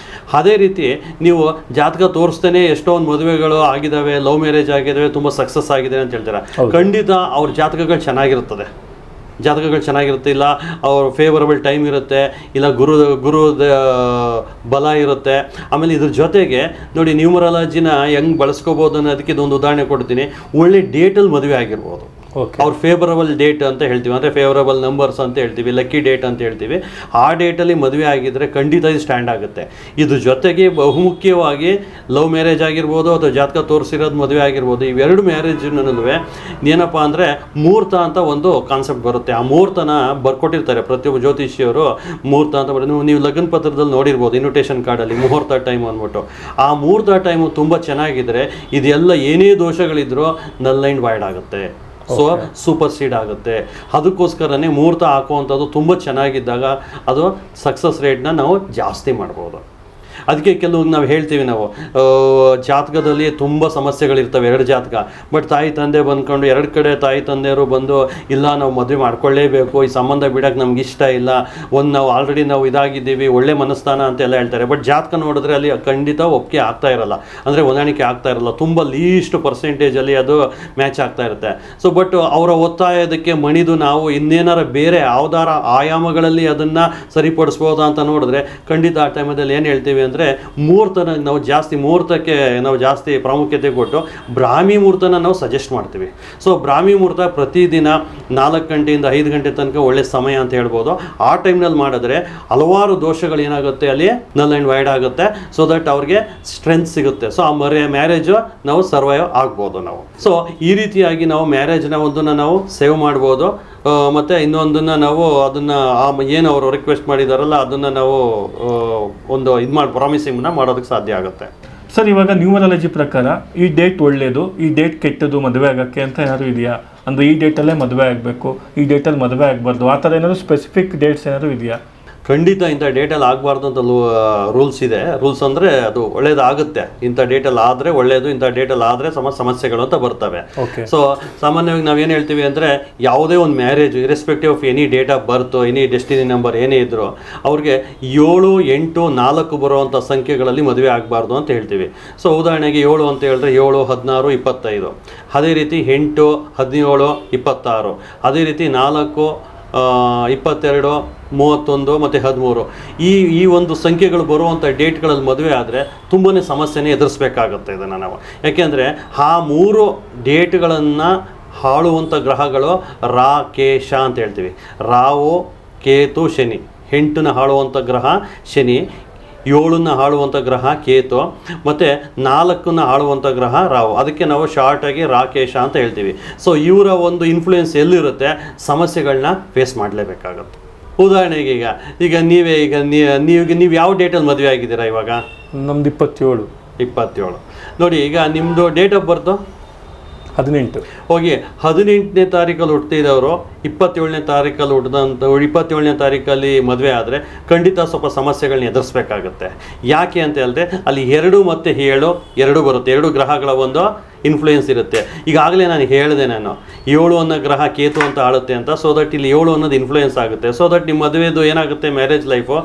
ಅದೇ ರೀತಿ ನೀವು ಜಾತಕ ತೋರಿಸ್ತೇನೆ ಎಷ್ಟೊಂದು ಮದುವೆಗಳು ಆಗಿದ್ದಾವೆ, ಲವ್ ಮ್ಯಾರೇಜ್ ಆಗಿದ್ದಾವೆ, ತುಂಬ ಸಕ್ಸಸ್ ಆಗಿದೆ ಅಂತ ಹೇಳ್ತಾರೆ. ಖಂಡಿತ ಅವ್ರ ಜಾತಕಗಳು ಚೆನ್ನಾಗಿರುತ್ತದೆ, ಇಲ್ಲ ಅವ್ರ ಫೇವರಬಲ್ ಟೈಮ್ ಇರುತ್ತೆ, ಇಲ್ಲ ಗುರು ಬಲ ಇರುತ್ತೆ. ಆಮೇಲೆ ಇದ್ರ ಜೊತೆಗೆ ನೋಡಿ, ನ್ಯೂಮರಾಲಜಿನ ಹೆಂಗೆ ಬಳಸ್ಕೋಬೋದು ಅನ್ನೋದಕ್ಕೆ ಇದೊಂದು ಉದಾಹರಣೆ ಕೊಡ್ತೀನಿ. ಒಳ್ಳೆ ಡೇಟಲ್ಲಿ ಮದುವೆ ಆಗಿರ್ಬೋದು, ಅವ್ರ ಫೇವರಬಲ್ ಡೇಟ್ ಅಂತ ಹೇಳ್ತೀವಿ, ಅಂದರೆ ಫೇವರಬಲ್ ನಂಬರ್ಸ್ ಅಂತ ಹೇಳ್ತೀವಿ, ಲಕ್ಕಿ ಡೇಟ್ ಅಂತ ಹೇಳ್ತೀವಿ. ಆ ಡೇಟಲ್ಲಿ ಮದುವೆ ಆಗಿದ್ದರೆ ಖಂಡಿತ ಇದು ಸ್ಟ್ಯಾಂಡ್ ಆಗುತ್ತೆ. ಇದ್ರ ಜೊತೆಗೆ ಬಹುಮುಖ್ಯವಾಗಿ ಲವ್ ಮ್ಯಾರೇಜ್ ಆಗಿರ್ಬೋದು ಅಥವಾ ಜಾತಕ ತೋರಿಸಿರೋದು ಮದುವೆ ಆಗಿರ್ಬೋದು, ಇವೆರಡು ಮ್ಯಾರೇಜ್ನಲ್ಲೂ ಏನಪ್ಪ ಅಂದರೆ ಮುಹೂರ್ತ ಅಂತ ಒಂದು ಕಾನ್ಸೆಪ್ಟ್ ಬರುತ್ತೆ. ಆ ಮುಹೂರ್ತನ ಬರ್ಕೊಟ್ಟಿರ್ತಾರೆ ಪ್ರತಿಯೊಬ್ಬ ಜ್ಯೋತಿಷಿಯವರು. ಮುಹೂರ್ತ ಅಂತ ನೀವು ಲಗ್ನ ಪತ್ರದಲ್ಲಿ ನೋಡಿರ್ಬೋದು, ಇನ್ವಿಟೇಷನ್ ಕಾರ್ಡಲ್ಲಿ ಮುಹೂರ್ತ ಟೈಮ್ ಅಂದ್ಬಿಟ್ಟು. ಆ ಮುಹೂರ್ತ ಟೈಮು ತುಂಬ ಚೆನ್ನಾಗಿದ್ದರೆ ಇದೆಲ್ಲ ಏನೇ ದೋಷಗಳಿದ್ರೂ ನಲ್ ಲೈನ್ ವಾಯ್ಡ್ ಆಗುತ್ತೆ, ಸೊ ಸೂಪರ್ ಸೀಡ್ ಆಗುತ್ತೆ. ಅದಕ್ಕೋಸ್ಕರನೇ ಮುಹೂರ್ತ ಹಾಕುವಂಥದ್ದು ತುಂಬ ಚೆನ್ನಾಗಿದ್ದಾಗ ಅದು ಸಕ್ಸಸ್ ರೇಟ್ನ ನಾವು ಜಾಸ್ತಿ ಮಾಡ್ಬೋದು. ಅದಕ್ಕೆ ಕೆಲವೊಂದು ನಾವು ಹೇಳ್ತೀವಿ, ನಾವು ಜಾತಕದಲ್ಲಿ ತುಂಬ ಸಮಸ್ಯೆಗಳಿರ್ತವೆ, ಎರಡು ಜಾತಕ. ಬಟ್ ತಾಯಿ ತಂದೆ ಬಂದ್ಕೊಂಡು ಎರಡು ಕಡೆ ತಾಯಿ ತಂದೆಯವರು ಬಂದು ಇಲ್ಲ ನಾವು ಮದುವೆ ಮಾಡ್ಕೊಳ್ಳೇಬೇಕು, ಈ ಸಂಬಂಧ ಬಿಡೋಕ್ಕೆ ನಮ್ಗೆ ಇಷ್ಟ ಇಲ್ಲ, ನಾವು ಆಲ್ರೆಡಿ ನಾವು ಇದಾಗಿದ್ದೀವಿ, ಒಳ್ಳೆ ಮನಸ್ಥಾನ ಅಂತೆಲ್ಲ ಹೇಳ್ತಾರೆ. ಬಟ್ ಜಾತಕ ನೋಡಿದ್ರೆ ಅಲ್ಲಿ ಖಂಡಿತ ಒಪ್ಪಿಗೆ ಆಗ್ತಾ ಇರಲ್ಲ, ಅಂದರೆ ಹೊಂದಾಣಿಕೆ ಆಗ್ತಾ ಇರಲ್ಲ, ತುಂಬ ಲೀಸ್ಟ್ ಪರ್ಸೆಂಟೇಜಲ್ಲಿ ಅದು ಮ್ಯಾಚ್ ಆಗ್ತಾ ಇರುತ್ತೆ. ಸೊ ಬಟ್ ಅವರ ಒತ್ತಾಯದಕ್ಕೆ ಮಣಿದು ನಾವು ಇನ್ನೇನಾರ ಬೇರೆ ಯಾವ್ದಾರ ಆಯಾಮಗಳಲ್ಲಿ ಅದನ್ನು ಸರಿಪಡಿಸ್ಬೋದಾ ಅಂತ ನೋಡಿದ್ರೆ ಖಂಡಿತ ಆ ಟೈಮಲ್ಲಿ ಏನು ಹೇಳ್ತೀವಿ ಅಂದರೆ, ಮುಹೂರ್ತನ ಮುಹೂರ್ತಕ್ಕೆ ನಾವು ಜಾಸ್ತಿ ಪ್ರಾಮುಖ್ಯತೆ ಕೊಟ್ಟು ಬ್ರಾಹ್ಮಿ ಮುಹೂರ್ತನ ನಾವು ಸಜೆಸ್ಟ್ ಮಾಡ್ತೀವಿ. ಸೊ ಬ್ರಾಹ್ಮಿ ಮುಹೂರ್ತ ಪ್ರತಿದಿನ 4 ಗಂಟೆಯಿಂದ 5 ಗಂಟೆ ತನಕ ಒಳ್ಳೆ ಸಮಯ ಅಂತ ಹೇಳ್ಬೋದು. ಆ ಟೈಮ್ನಲ್ಲಿ ಮಾಡಿದ್ರೆ ಹಲವಾರು ದೋಷಗಳು ಏನಾಗುತ್ತೆ, ಅಲ್ಲಿ ನಲ್ ಆ್ಯಂಡ್ ವೈಡ್ ಆಗುತ್ತೆ. ಸೊ ದಟ್ ಅವ್ರಿಗೆ ಸ್ಟ್ರೆಂತ್ ಸಿಗುತ್ತೆ. ಸೊ ಆ ಮ್ಯಾರೇಜು ನಾವು ಸರ್ವೈವ್ ಆಗ್ಬೋದು ನಾವು. ಸೊ ಈ ರೀತಿಯಾಗಿ ನಾವು ಮ್ಯಾರೇಜ್ನ ಒಂದನ್ನು ನಾವು ಸೇವ್ ಮಾಡ್ಬೋದು. ಮತ್ತು ಇನ್ನೊಂದನ್ನು ನಾವು ಅದನ್ನು ಏನು ಅವರು ರಿಕ್ವೆಸ್ಟ್ ಮಾಡಿದಾರಲ್ಲ ಅದನ್ನು ನಾವು ಒಂದು ಪ್ರಾಮಿಸಿಂಗ್ನ ಮಾಡೋದಕ್ಕೆ ಸಾಧ್ಯ ಆಗುತ್ತೆ. ಸರ್, ಇವಾಗ ನ್ಯೂಮರಾಲಜಿ ಪ್ರಕಾರ ಈ ಡೇಟ್ ಒಳ್ಳೆಯದು, ಈ ಡೇಟ್ ಕೆಟ್ಟದು ಮದುವೆ ಆಗೋಕ್ಕೆ ಅಂತ ಏನಾದರೂ ಇದೆಯಾ? ಅಂದರೆ ಈ ಡೇಟಲ್ಲೇ ಮದುವೆ ಆಗಬೇಕು, ಈ ಡೇಟಲ್ಲಿ ಮದುವೆ ಆಗಬಾರ್ದು, ಆ ಥರ ಏನಾದರೂ ಸ್ಪೆಸಿಫಿಕ್ ಡೇಟ್ಸ್ ಏನಾದರೂ ಇದೆಯಾ? ಖಂಡಿತ ಇಂಥ ಡೇಟಲ್ಲಿ ಆಗಬಾರ್ದು ಅಂತ ರೂಲ್ಸ್ ಇದೆ. ರೂಲ್ಸ್ ಅಂದರೆ ಅದು ಒಳ್ಳೇದಾಗುತ್ತೆ, ಇಂಥ ಡೇಟಲ್ಲಿ ಆದರೆ ಒಳ್ಳೆಯದು, ಇಂಥ ಡೇಟಲ್ಲಿ ಆದರೆ ಸಮಸ್ಯೆಗಳು ಅಂತ ಬರ್ತವೆ. ಸೊ ಸಾಮಾನ್ಯವಾಗಿ ನಾವೇನು ಹೇಳ್ತೀವಿ ಅಂದರೆ, ಯಾವುದೇ ಒಂದು marriage irrespective of any date of birth, any destiny number ಏನೇ ಇದ್ದರೂ ಅವ್ರಿಗೆ 7, 8, 4 ಬರುವಂಥ ಸಂಖ್ಯೆಗಳಲ್ಲಿ ಮದುವೆ ಆಗಬಾರ್ದು ಅಂತ ಹೇಳ್ತೀವಿ. ಸೊ ಉದಾಹರಣೆಗೆ 7 ಅಂತ ಹೇಳಿದ್ರೆ 7, 16, 25. ಅದೇ ರೀತಿ 8, 17, 26. ಅದೇ ರೀತಿ 4, 22, 31 ಮತ್ತು 13 ಈ ಒಂದು ಸಂಖ್ಯೆಗಳು ಬರುವಂಥ ಡೇಟ್ಗಳಲ್ಲಿ ಮದುವೆ ಆದರೆ ತುಂಬಾ ಸಮಸ್ಯೆನೇ ಎದುರಿಸ್ಬೇಕಾಗುತ್ತೆ ಇದನ್ನು ನಾವು. ಯಾಕೆಂದರೆ ಆ 3 ಡೇಟ್ಗಳನ್ನು ಆಳುವಂಥ ಗ್ರಹಗಳು ರಾ, ಕೇಶ ಅಂತ ಹೇಳ್ತೀವಿ. ರಾವು, ಕೇತು, ಶನಿ. 8ನ ಆಳುವಂಥ ಗ್ರಹ ಶನಿ, 7ನ ಆಳುವಂಥ ಗ್ರಹ ಕೇತು, ಮತ್ತು 4ನ ಆಳುವಂಥ ಗ್ರಹ ರಾಹು. ಅದಕ್ಕೆ ನಾವು ಶಾರ್ಟಾಗಿ ರಾಕೇಶ ಅಂತ ಹೇಳ್ತೀವಿ. ಸೊ ಇವರ ಒಂದು ಇನ್ಫ್ಲೂಯೆನ್ಸ್ ಎಲ್ಲಿರುತ್ತೆ, ಸಮಸ್ಯೆಗಳನ್ನ ಫೇಸ್ ಮಾಡಲೇಬೇಕಾಗುತ್ತೆ. ಉದಾಹರಣೆಗೆ ಈಗ ನೀವು ಯಾವ ಡೇಟಲ್ಲಿ ಮದುವೆ ಆಗಿದ್ದೀರಾ? ಇವಾಗ ನಮ್ದು 27 ನೋಡಿ, ಈಗ ನಿಮ್ಮದು ಡೇಟ್ ಆಫ್ ಬರ್ತು 18 ಹೋಗಿ 18ನೇ ತಾರೀಕಲ್ಲಿ ಹುಟ್ಟಿದವರು 27ನೇ ತಾರೀಕಲ್ಲಿ ಹುಟ್ಟಿದಂಥ 27ನೇ ತಾರೀಕಲ್ಲಿ ಮದುವೆ ಆದರೆ ಖಂಡಿತ ಸ್ವಲ್ಪ ಸಮಸ್ಯೆಗಳನ್ನ ಎದುರಿಸ್ಬೇಕಾಗತ್ತೆ. ಯಾಕೆ ಅಂತ ಹೇಳಿದ್ರೆ ಅಲ್ಲಿ 2 ಮತ್ತು 7 2 ಬರುತ್ತೆ. 2 ಗ್ರಹಗಳ ಒಂದು ಇನ್ಫ್ಲೂಯೆನ್ಸ್ ಇರುತ್ತೆ. ಈಗಾಗಲೇ ನಾನು ಹೇಳಿದೆ, ನಾನು 7 ಅನ್ನೋ ಗ್ರಹ ಕೇತು ಅಂತ ಆಳುತ್ತೆ ಅಂತ. ಸೊ ದಟ್ ಇಲ್ಲಿ 7 ಅನ್ನೋದು ಇನ್ಫ್ಲೂಯೆನ್ಸ್ ಆಗುತ್ತೆ. ಸೊ ದಟ್ ನಿಮ್ಮ ಮದುವೆದು ಏನಾಗುತ್ತೆ, ಮ್ಯಾರೇಜ್ ಲೈಫು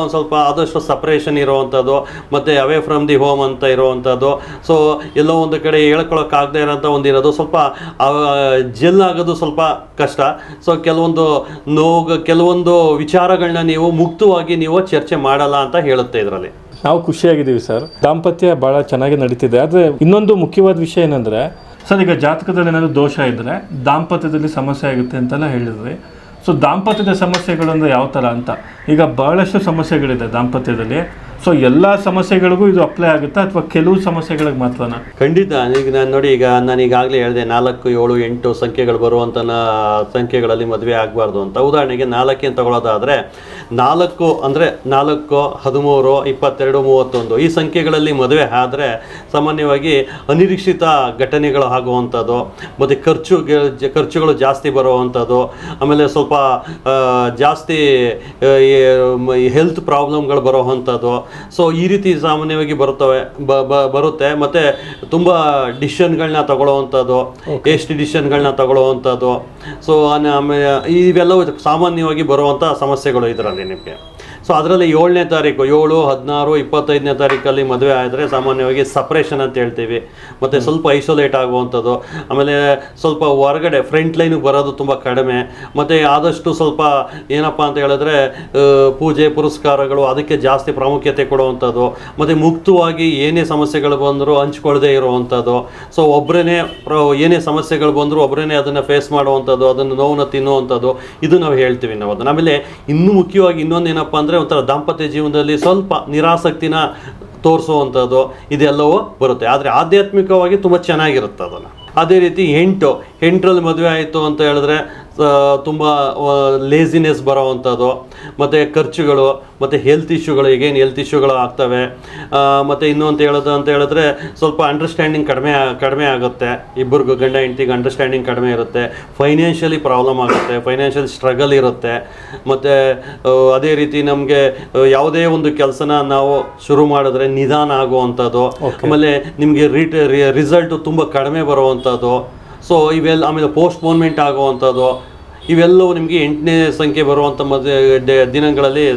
ಒಂದು ಸ್ವಲ್ಪ ಆದಷ್ಟು ಸಪ್ರೇಷನ್ ಇರೋವಂಥದ್ದು, ಮತ್ತು ಅವೇ ಫ್ರಮ್ ದಿ ಹೋಮ್ ಅಂತ ಇರೋವಂಥದ್ದು. ಸೊ ಎಲ್ಲೋ ಒಂದು ಕಡೆ ಹೇಳ್ಕೊಳಕ್ಕಾಗದೇ ಇರೋಂಥ ಒಂದಿರೋದು, ಸ್ವಲ್ಪ ಜೆಲ್ ಆಗೋದು ಸ್ವಲ್ಪ ಕಷ್ಟ. ಸೊ ಕೆಲವೊಂದು ವಿಚಾರಗಳನ್ನ ನೀವು ಮುಕ್ತವಾಗಿ ನೀವು ಚರ್ಚೆ ಮಾಡಲ್ಲ ಅಂತ ಹೇಳುತ್ತೆ ಇದರಲ್ಲಿ. ನಾವು ಖುಷಿಯಾಗಿದ್ದೀವಿ ಸರ್, ದಾಂಪತ್ಯ ಭಾಳ ಚೆನ್ನಾಗಿ ನಡೀತಿದೆ. ಆದರೆ ಇನ್ನೊಂದು ಮುಖ್ಯವಾದ ವಿಷಯ ಏನಂದರೆ ಸರ್, ಈಗ ಜಾತಕದಲ್ಲಿ ಏನಾದರೂ ದೋಷ ಇದ್ದರೆ ದಾಂಪತ್ಯದಲ್ಲಿ ಸಮಸ್ಯೆ ಆಗುತ್ತೆ ಅಂತೆಲ್ಲ ಹೇಳಿದ್ವಿ. ಸೊ ದಾಂಪತ್ಯದ ಸಮಸ್ಯೆಗಳು ಅಂದರೆ ಯಾವ ಥರ ಅಂತ, ಈಗ ಭಾಳಷ್ಟು ಸಮಸ್ಯೆಗಳಿದೆ ದಾಂಪತ್ಯದಲ್ಲಿ. ಸೊ ಎಲ್ಲ ಸಮಸ್ಯೆಗಳಿಗೂ ಇದು ಅಪ್ಲೈ ಆಗುತ್ತಾ ಅಥವಾ ಕೆಲವು ಸಮಸ್ಯೆಗಳಿಗೆ ಮಾತ್ರನಾ? ಖಂಡಿತ. ಈಗ ನಾನು ನೋಡಿ, ಈಗ ನಾನು ಈಗಾಗಲೇ ಹೇಳಿದೆ 4, 7, 8 ಸಂಖ್ಯೆಗಳು ಬರುವಂಥ ಸಂಖ್ಯೆಗಳಲ್ಲಿ ಮದುವೆ ಆಗಬಾರ್ದು ಅಂತ. ಉದಾಹರಣೆಗೆ 4 ತಗೊಳ್ಳೋದಾದರೆ 4 ಅಂದರೆ 4, 13, 22, 31 ಈ ಸಂಖ್ಯೆಗಳಲ್ಲಿ ಮದುವೆ ಆದರೆ ಸಾಮಾನ್ಯವಾಗಿ ಅನಿರೀಕ್ಷಿತ ಘಟನೆಗಳು ಆಗುವಂಥದ್ದು, ಮತ್ತು ಖರ್ಚುಗಳು ಜಾಸ್ತಿ ಬರುವಂಥದ್ದು, ಆಮೇಲೆ ಸ್ವಲ್ಪ ಜಾಸ್ತಿ ಹೆಲ್ತ್ ಪ್ರಾಬ್ಲಮ್ಗಳು ಬರೋವಂಥದ್ದು. ಸೊ ಈ ರೀತಿ ಸಾಮಾನ್ಯವಾಗಿ ಬರುತ್ತೆ. ಮತ್ತು ತುಂಬ ಡಿಸಿಷನ್ಗಳನ್ನ ತಗೊಳ್ಳೋವಂಥದ್ದು, ಎಷ್ಟು ಡಿಸಿಷನ್ಗಳನ್ನ ತಗೊಳ್ಳೋವಂಥದ್ದು. ಸೊ ಆಮೇಲೆ ಇವೆಲ್ಲವೂ ಸಾಮಾನ್ಯವಾಗಿ ಬರುವಂಥ ಸಮಸ್ಯೆಗಳು ಇದರಲ್ಲಿ ನಿಮಗೆ. ಸೊ ಅದರಲ್ಲಿ 7ನೇ ತಾರೀಕು 7, 16, 25ನೇ ತಾರೀಕಲ್ಲಿ ಮದುವೆ ಆದರೆ ಸಾಮಾನ್ಯವಾಗಿ ಸಪ್ರೇಷನ್ ಅಂತ ಹೇಳ್ತೀವಿ, ಮತ್ತು ಸ್ವಲ್ಪ ಐಸೋಲೇಟ್ ಆಗುವಂಥದ್ದು. ಆಮೇಲೆ ಸ್ವಲ್ಪ ಹೊರಗಡೆ ಫ್ರಂಟ್ ಲೈನಿಗೆ ಬರೋದು ತುಂಬ ಕಡಿಮೆ. ಮತ್ತು ಆದಷ್ಟು ಸ್ವಲ್ಪ ಏನಪ್ಪ ಅಂತ ಹೇಳಿದ್ರೆ ಪೂಜೆ ಪುರಸ್ಕಾರಗಳು ಅದಕ್ಕೆ ಜಾಸ್ತಿ ಪ್ರಾಮುಖ್ಯತೆ ಕೊಡುವಂಥದ್ದು, ಮತ್ತು ಮುಕ್ತವಾಗಿ ಏನೇ ಸಮಸ್ಯೆಗಳು ಬಂದರೂ ಹಂಚ್ಕೊಳ್ಳದೆ ಇರುವಂಥದ್ದು. ಸೊ ಒಬ್ಬರೇ ಏನೇ ಸಮಸ್ಯೆಗಳು ಬಂದರೂ ಒಬ್ಬರೇ ಅದನ್ನು ಫೇಸ್ ಮಾಡುವಂಥದ್ದು, ಅದನ್ನು ನೋವನ್ನು ತಿನ್ನುವಂಥದ್ದು, ಇದು ನಾವು ಹೇಳ್ತೀವಿ ನಾವು ಅದನ್ನು. ಆಮೇಲೆ ಇನ್ನೂ ಮುಖ್ಯವಾಗಿ ಇನ್ನೊಂದು ಏನಪ್ಪ ಅಂದರೆ ಒಂಥರ ದಾಂಪತ್ಯ ಜೀವನದಲ್ಲಿ ಸ್ವಲ್ಪ ನಿರಾಸಕ್ತಿನ ತೋರಿಸುವಂಥದ್ದು ಇದೆಲ್ಲವೂ ಬರುತ್ತೆ. ಆದರೆ ಆಧ್ಯಾತ್ಮಿಕವಾಗಿ ತುಂಬ ಚೆನ್ನಾಗಿರುತ್ತೆ ಅದನ್ನು. ಅದೇ ರೀತಿ 8ರಲ್ಲಿ ಮದುವೆ ಆಯಿತು ಅಂತ ಹೇಳಿದ್ರೆ ತುಂಬ ಲೇಸಿನೆಸ್ ಬರೋವಂಥದ್ದು, ಮತ್ತು ಖರ್ಚುಗಳು, ಮತ್ತು ಹೆಲ್ತ್ ಇಶ್ಯೂಗಳು ಆಗ್ತವೆ. ಮತ್ತು ಇನ್ನೂ ಅಂತ ಹೇಳಿದ್ರೆ ಸ್ವಲ್ಪ ಅಂಡರ್ಸ್ಟ್ಯಾಂಡಿಂಗ್ ಕಡಿಮೆ ಆಗುತ್ತೆ. ಇಬ್ಬರಿಗೂ ಗಂಡ ಹೆಂಡತಿಗೆ ಅಂಡರ್ಸ್ಟ್ಯಾಂಡಿಂಗ್ ಕಡಿಮೆ ಇರುತ್ತೆ. ಫೈನಾನ್ಷಿಯಲಿ ಪ್ರಾಬ್ಲಮ್ ಆಗುತ್ತೆ, ಫೈನಾನ್ಷಿಯಲ್ ಸ್ಟ್ರಗಲ್ ಇರುತ್ತೆ. ಮತ್ತು ಅದೇ ರೀತಿ ನಮಗೆ ಯಾವುದೇ ಒಂದು ಕೆಲಸನ ನಾವು ಶುರು ಮಾಡಿದ್ರೆ ನಿಧಾನ ಆಗುವಂಥದ್ದು, ಆಮೇಲೆ ನಿಮಗೆ ರಿಸಲ್ಟು ತುಂಬ ಕಡಿಮೆ ಬರುವಂಥದ್ದು. ಸೊ ಇವೆಲ್ಲ, ಆಮೇಲೆ ಪೋಸ್ಟ್ಪೋನ್ಮೆಂಟ್ ಆಗುವಂಥದ್ದು, ಇವೆಲ್ಲವೂ ನಿಮಗೆ 8ನೇ ಸಂಖ್ಯೆ ಬರುವಂಥ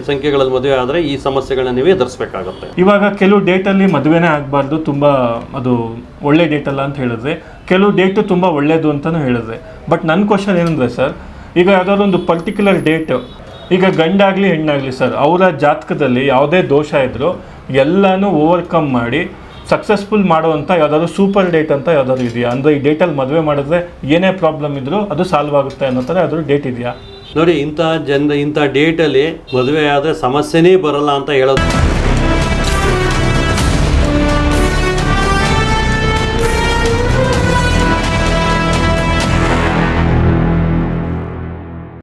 ಸಂಖ್ಯೆಗಳಲ್ಲಿ ಮದುವೆ ಆದರೆ ಈ ಸಮಸ್ಯೆಗಳನ್ನ ನೀವು ಎದುರಿಸಬೇಕಾಗುತ್ತೆ. ಇವಾಗ ಕೆಲವು ಡೇಟಲ್ಲಿ ಮದುವೆನೇ ಆಗಬಾರ್ದು, ತುಂಬ ಅದು ಒಳ್ಳೆ ಡೇಟ್ ಅಲ್ಲ ಅಂತ ಹೇಳಿದ್ರೆ, ಕೆಲವು ಡೇಟು ತುಂಬ ಒಳ್ಳೆಯದು ಅಂತಲೂ ಹೇಳಿದ್ರೆ. ಬಟ್ ನನ್ನ ಕ್ವಶನ್ ಏನಂದರೆ ಸರ್, ಈಗ ಯಾವುದಾದ್ರು ಒಂದು ಪರ್ಟಿಕ್ಯುಲರ್ ಡೇಟು, ಈಗ ಗಂಡಾಗಲಿ ಹೆಣ್ಣಾಗಲಿ ಸರ್, ಅವರ ಜಾತಕದಲ್ಲಿ ಯಾವುದೇ ದೋಷ ಇದ್ದರೂ ಎಲ್ಲನೂ ಓವರ್ಕಮ್ ಮಾಡಿ ಸಕ್ಸಸ್ಫುಲ್ ಮಾಡುವಂಥ ಯಾವುದಾದ್ರು ಸೂಪರ್ ಡೇಟ್ ಅಂತ ಯಾವುದಾದ್ರು ಇದೆಯಾ? ಅಂದರೆ ಈ ಡೇಟಲ್ಲಿ ಮದುವೆ ಮಾಡಿದ್ರೆ ಏನೇ ಪ್ರಾಬ್ಲಮ್ ಇದ್ದರೂ ಅದು ಸಾಲ್ವ್ ಆಗುತ್ತೆ ಅನ್ನೋ ಥರ ಯಾವ್ದಾದ್ರು ಡೇಟ್ ಇದೆಯಾ? ನೋಡಿ, ಇಂಥ ಡೇಟಲ್ಲಿ ಮದುವೆ ಆದರೆ ಸಮಸ್ಯೆನೇ ಬರಲ್ಲ ಅಂತ ಹೇಳೋದು